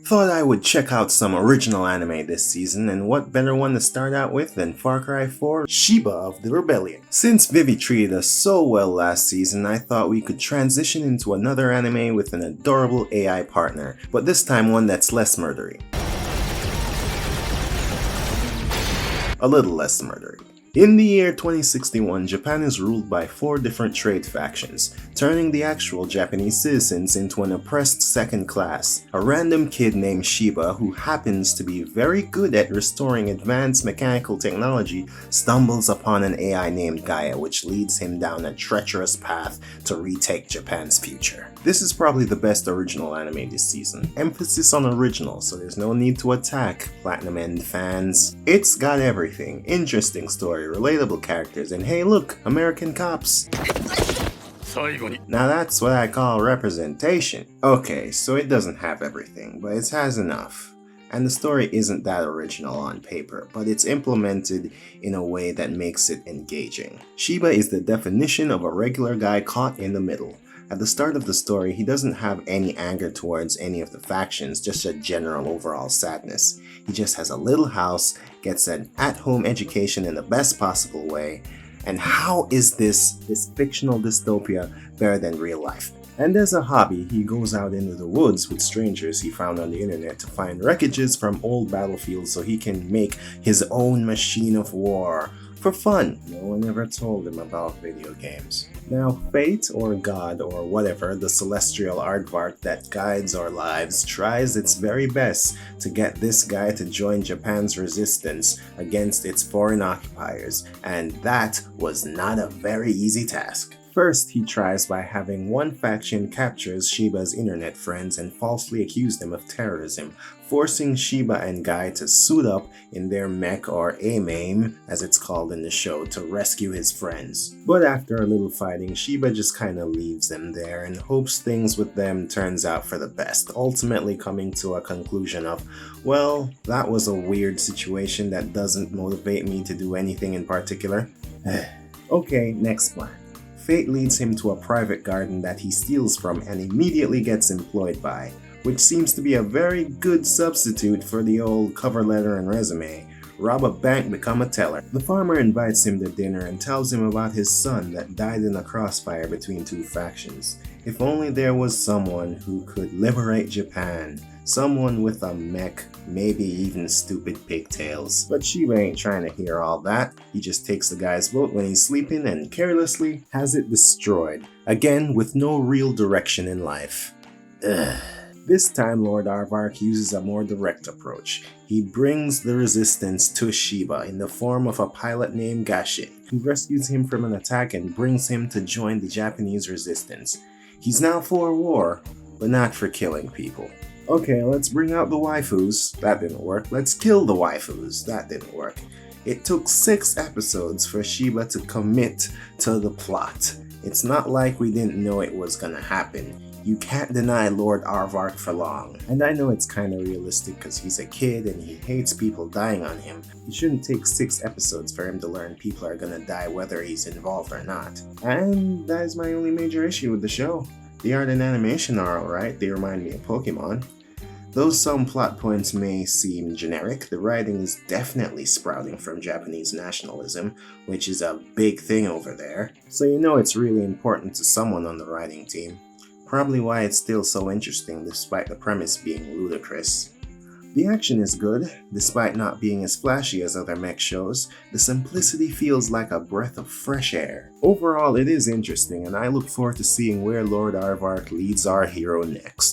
Thought I would check out some original anime this season, and what better one to start out with than Far Cry 4 Shiba of the Rebellion. Since Vivi treated us so well last season, I thought we could transition into another anime with an adorable AI partner, but this time one that's less murdery. A little less murdery. In the year 2061, Japan is ruled by 4 different trade factions, turning the actual Japanese citizens into an oppressed second class. A random kid named Shiba, who happens to be very good at restoring advanced mechanical technology, stumbles upon an AI named Gaia, which leads him down a treacherous path to retake Japan's future. This is probably the best original anime this season. Emphasis on original, so there's no need to attack Platinum End fans. It's got everything. Interesting story, relatable characters, and hey look, American cops. Now that's what I call representation. Okay, so it doesn't have everything, but it has enough. And the story isn't that original on paper, but it's implemented in a way that makes it engaging. Shiba is the definition of a regular guy caught in the middle. At the start of the story, he doesn't have any anger towards any of the factions, just a general overall sadness. He just has a little house, gets an at-home education in the best possible way, and how is this fictional dystopia better than real life? And as a hobby, he goes out into the woods with strangers he found on the internet to find wreckages from old battlefields so he can make his own machine of war. For fun. No one ever told him about video games. Now, fate or God or whatever, the celestial aardvark that guides our lives, tries its very best to get this guy to join Japan's resistance against its foreign occupiers, and that was not a very easy task. First, he tries by having one faction captures Shiba's internet friends and falsely accuse them of terrorism, forcing Shiba and Guy to suit up in their mech or AMAIM, as it's called in the show, to rescue his friends. But after a little fighting, Shiba just kinda leaves them there and hopes things with them turns out for the best, ultimately coming to a conclusion of, well, that was a weird situation that doesn't motivate me to do anything in particular. Okay, next plan. Fate leads him to a private garden that he steals from and immediately gets employed by, which seems to be a very good substitute for the old cover letter and resume. Rob a bank, become a teller. The farmer invites him to dinner and tells him about his son that died in a crossfire between 2 factions. If only there was someone who could liberate Japan. Someone with a mech, maybe even stupid pigtails. But Shiba ain't trying to hear all that. He just takes the guy's boat when he's sleeping and carelessly has it destroyed. Again, with no real direction in life. Ugh. This time Lord Aardvark uses a more direct approach. He brings the resistance to Shiba in the form of a pilot named Gashin, who rescues him from an attack and brings him to join the Japanese resistance. He's now for war, but not for killing people. Okay, let's bring out the waifus. That didn't work. Let's kill the waifus. That didn't work. It took 6 episodes for Shiba to commit to the plot. It's not like we didn't know it was gonna happen. You can't deny Lord Aardvark for long. And I know it's kinda realistic because he's a kid and he hates people dying on him. It shouldn't take 6 episodes for him to learn people are gonna die whether he's involved or not. And that is my only major issue with the show. The art and animation are alright, they remind me of Pokemon. Though some plot points may seem generic, the writing is definitely sprouting from Japanese nationalism, which is a big thing over there. So you know it's really important to someone on the writing team. Probably why it's still so interesting despite the premise being ludicrous. The action is good, despite not being as flashy as other mech shows. The simplicity feels like a breath of fresh air. Overall, it is interesting, and I look forward to seeing where Lord Aardvark leads our hero next.